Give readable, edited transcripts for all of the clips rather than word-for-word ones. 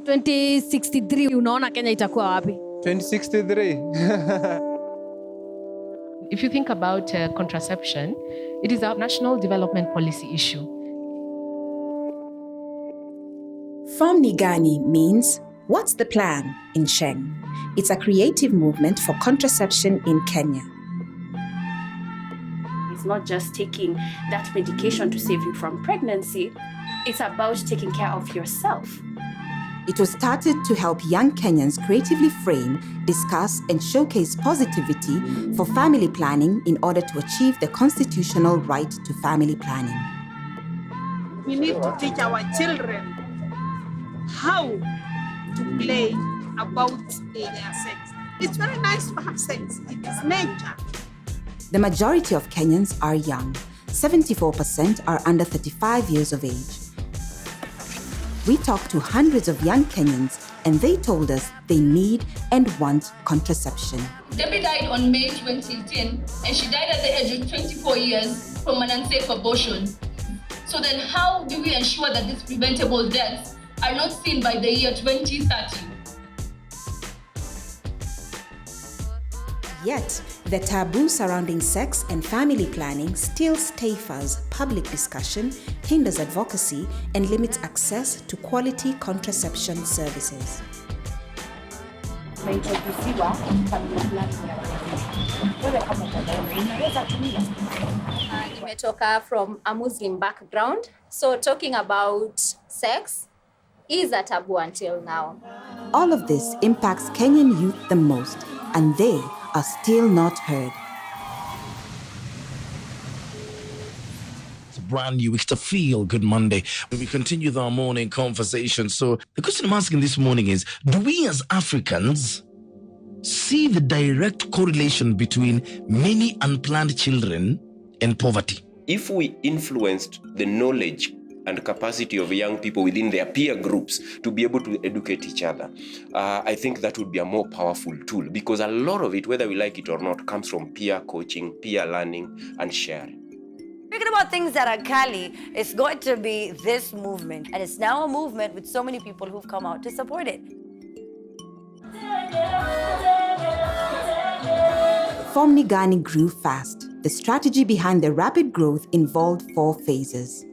2063 unaona Kenya itakuwa wapi? 2063. If you think about contraception, it is a national development policy issue. Ni Gani means, what's the plan in Sheng? It's a creative movement for contraception in Kenya. It's not just taking that medication to save you from pregnancy, it's about taking care of yourself. It was started to help young Kenyans creatively frame, discuss, and showcase positivity for family planning in order to achieve the constitutional right to family planning. We need to teach our children how to play about their sex. It's very nice to have sex. It is nature. The majority of Kenyans are young. 74% are under 35 years of age. We talked to hundreds of young Kenyans and they told us they need and want contraception. Debbie died on May 2010 and she died at the age of 24 years from an unsafe abortion. So then how do we ensure that these preventable deaths are not seen by the year 2030? Yet, the taboo surrounding sex and family planning still stifles public discussion, hinders advocacy, and limits access to quality contraception services. Nimetoka from a Muslim background, so talking about sex is a taboo until now. All of this impacts Kenyan youth the most, and they are still not heard. It's a brand new week, to feel good Monday. We continue our morning conversation. So the question I'm asking this morning is, do we as Africans see the direct correlation between many unplanned children and poverty? If we influenced the knowledge and capacity of young people within their peer groups to be able to educate each other, I think that would be a more powerful tool, because a lot of it, whether we like it or not, comes from peer coaching, peer learning, and sharing. Speaking about things that are Kali, it's going to be this movement. And it's now a movement with so many people who've come out to support it. Ni Gani grew fast. The strategy behind the rapid growth involved 4 phases.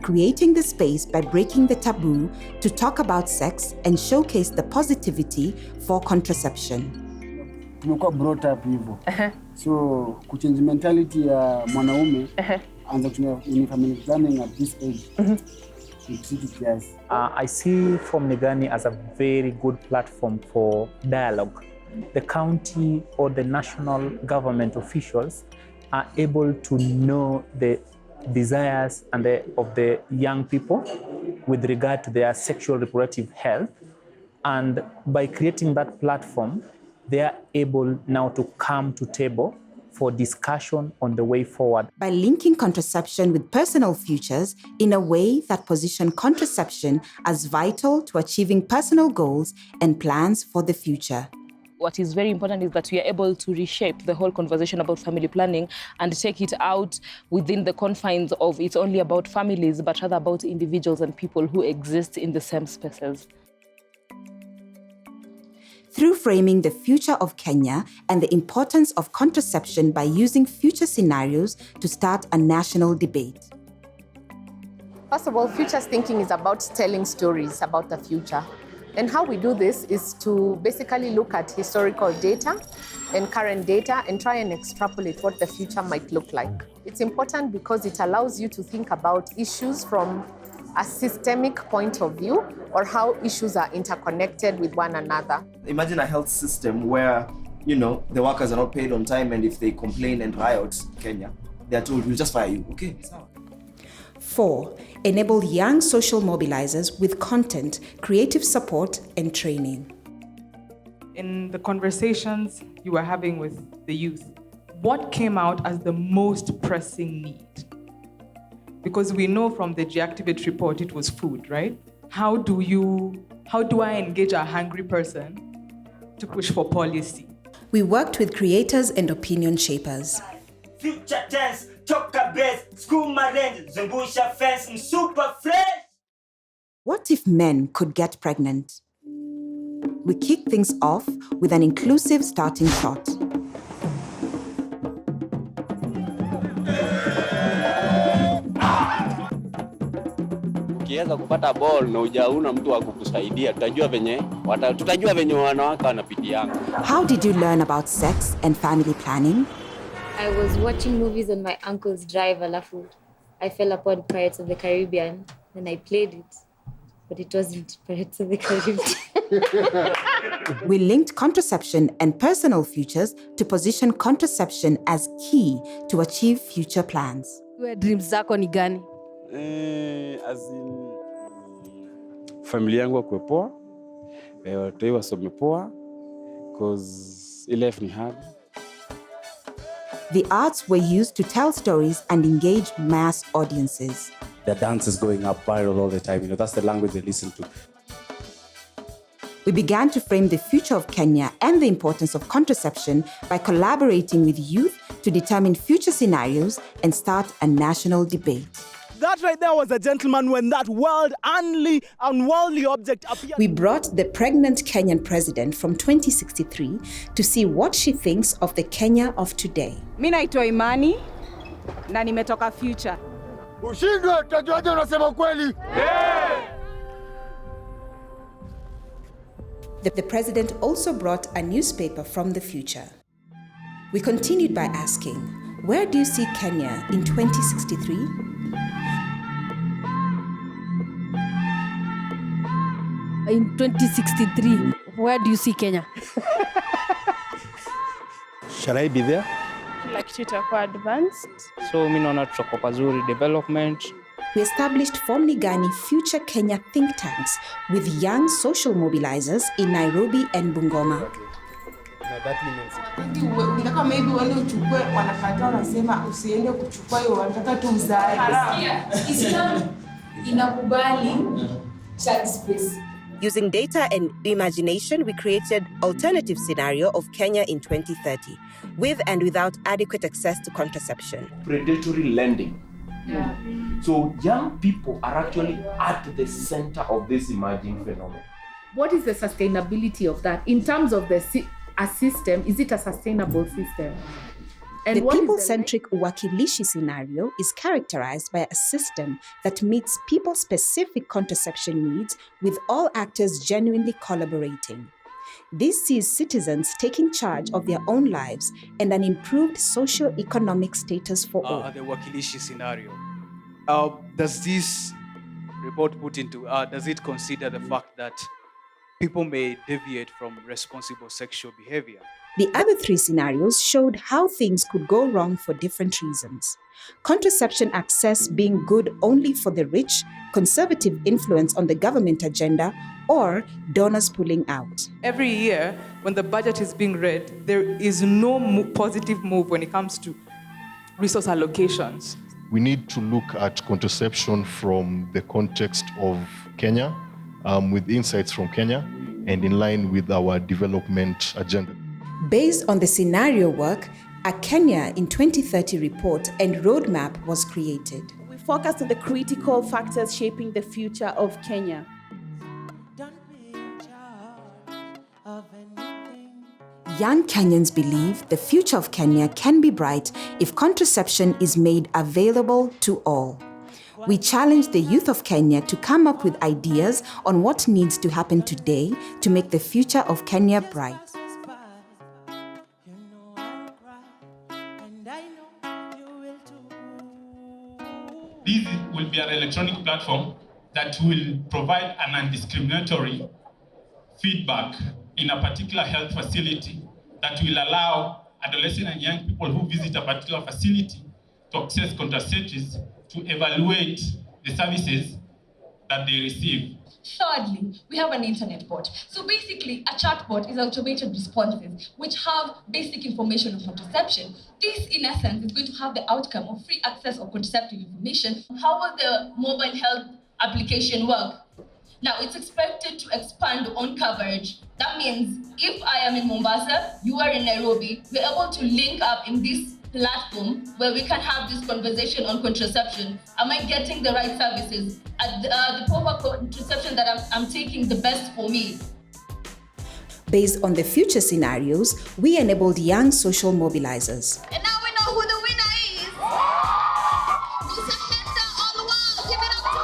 Creating the space by breaking the taboo to talk about sex and showcase the positivity for contraception. Tumekuwa brought up hivyo. So kuchange mentality ya mwanaume anza kutumia family planning at this age. I see Ni Gani as a very good platform for dialogue. The county or the national government officials are able to know the desires of the young people with regard to their sexual reproductive health. And by creating that platform, they are able now to come to table for discussion on the way forward. By linking contraception with personal futures in a way that position contraception as vital to achieving personal goals and plans for the future. What is very important is that we are able to reshape the whole conversation about family planning and take it out within the confines of it's only about families, but rather about individuals and people who exist in the same spaces. Through framing the future of Kenya and the importance of contraception by using future scenarios to start a national debate. First of all, futures thinking is about telling stories about the future. And how we do this is to basically look at historical data and current data and try and extrapolate what the future might look like. It's important because it allows you to think about issues from a systemic point of view, or how issues are interconnected with one another. Imagine a health system where, the workers are not paid on time, and if they complain and riot in Kenya, they are told, we'll just fire you. Okay. 4. Enable young social mobilizers with content, creative support, and training. In the conversations you were having with the youth, what came out as the most pressing need? Because we know from the G-Activate report it was food, right? How do I engage a hungry person to push for policy? We worked with creators and opinion shapers. future tense, toka base, skuma range, zungusha fence, super fresh. What if men could get pregnant? We kick things off with an inclusive starting shot. Ukiweza kupata ball na hujauna mtu wa kukusaidia, tutajua venye wanawake wanapitianga. How did you learn about sex and family planning? I was watching movies on my uncle's drive, alafu I fell upon Pirates of the Caribbean and I played it. But it wasn't Pirates of the Caribbean. We linked contraception and personal futures to position contraception as key to achieve future plans. Where dreams zako ni gani? As in, familia yangu wakuwe poa, watoi wasome poa, cause life ni hard. The arts were used to tell stories and engage mass audiences. The dance is going up viral all the time. That's the language they listen to. We began to frame the future of Kenya and the importance of contraception by collaborating with youth to determine future scenarios and start a national debate. That right there was a gentleman when that unworldly object appeared. We brought the pregnant Kenyan president from 2063 to see what she thinks of the Kenya of today. Mimi naitwa Imani na nimetoka future. Ushindwe, tutajuaje unasema kweli? The president also brought a newspaper from the future. We continued by asking, where do you see Kenya in 2063? In 2063, where do you see Kenya? Shall I be there? Kila kitu itakuwa advanced. So mimi naona tutakuwa pazuri development. We established Ni Gani Future Kenya think tanks with young social mobilizers in Nairobi and Bungoma. Unataka maybe wale uchukue wanakataa wanasema usiende kuchukua hiyo wanataka tu uzae. Islam inakubali child space. Using data and imagination, we created alternative scenario of Kenya in 2030, with and without adequate access to contraception. Predatory lending. Yeah. So young people are actually at the center of this emerging phenomenon. What is the sustainability of that? In terms of a system, is it a sustainable system? And the people-centric Uwakilishi scenario is characterized by a system that meets people-specific contraception needs with all actors genuinely collaborating. This sees citizens taking charge of their own lives and an improved socio-economic status for all. The Uwakilishi scenario. Does this report does it consider the fact that people may deviate from responsible sexual behavior? The other three scenarios showed how things could go wrong for different reasons. Contraception access being good only for the rich, conservative influence on the government agenda, or donors pulling out. Every year, when the budget is being read, there is no positive move when it comes to resource allocations. We need to look at contraception from the context of Kenya, with insights from Kenya, and in line with our development agenda. Based on the scenario work, a Kenya in 2030 report and roadmap was created. We focused on the critical factors shaping the future of Kenya. Young Kenyans believe the future of Kenya can be bright if contraception is made available to all. We challenge the youth of Kenya to come up with ideas on what needs to happen today to make the future of Kenya bright. This will be an electronic platform that will provide an undiscriminatory feedback in a particular health facility that will allow adolescent and young people who visit a particular facility to access contraceptives to evaluate the services that they receive. Thirdly, we have an internet bot. So basically, a chatbot is automated responses which have basic information on contraception. This, in essence, is going to have the outcome of free access of contraceptive information. How will the mobile health application work? Now, it's expected to expand on coverage. That means if I am in Mombasa, you are in Nairobi, we're able to link up in this platform where we can have this conversation on contraception. Am I getting the right services? Are the proper contraception that I'm taking the best for me? Based on the future scenarios, we enabled young social mobilizers. And now we know who the winner is. It's a Hector all the world. Give it up to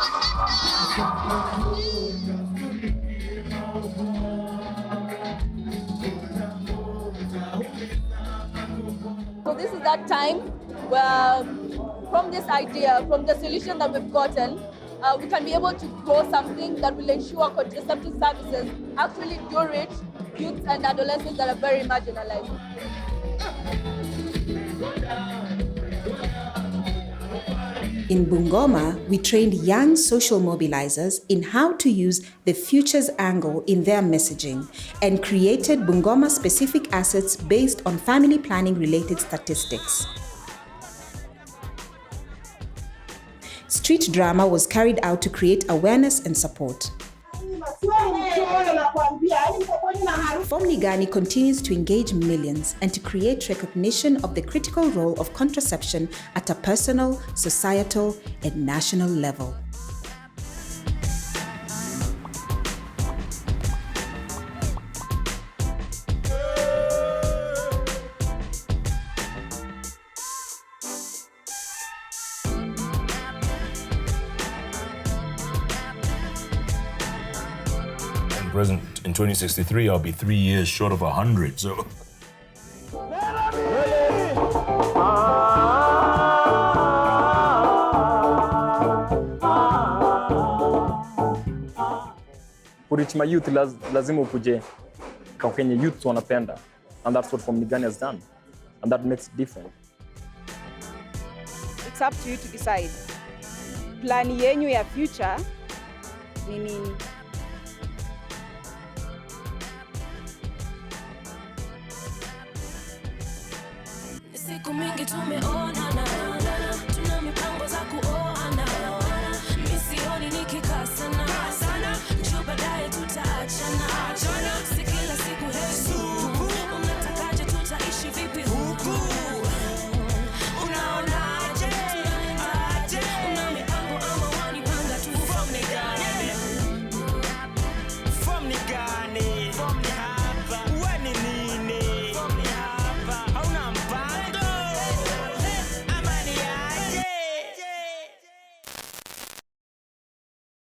So this is that time where, from this idea, from the solution that we've gotten, we can be able to grow something that will ensure contraceptive services actually do reach youth and adolescents that are very marginalized. In Bungoma, we trained young social mobilizers in how to use the future's angle in their messaging and created Bungoma-specific assets based on family planning-related statistics. Street drama was carried out to create awareness and support. Ni Gani continues to engage millions and to create recognition of the critical role of contraception at a personal, societal, and national level. Present in 2063, I'll be 3 years short of 100, so... Kurichima youth lazima ukuje kwa Kenya youth wanapenda, and that's what Ni Gani has done, and that makes it different. It's up to you to decide. Plan yenyu ya future ni nini? Siku mingi tumeonana, tuna mipango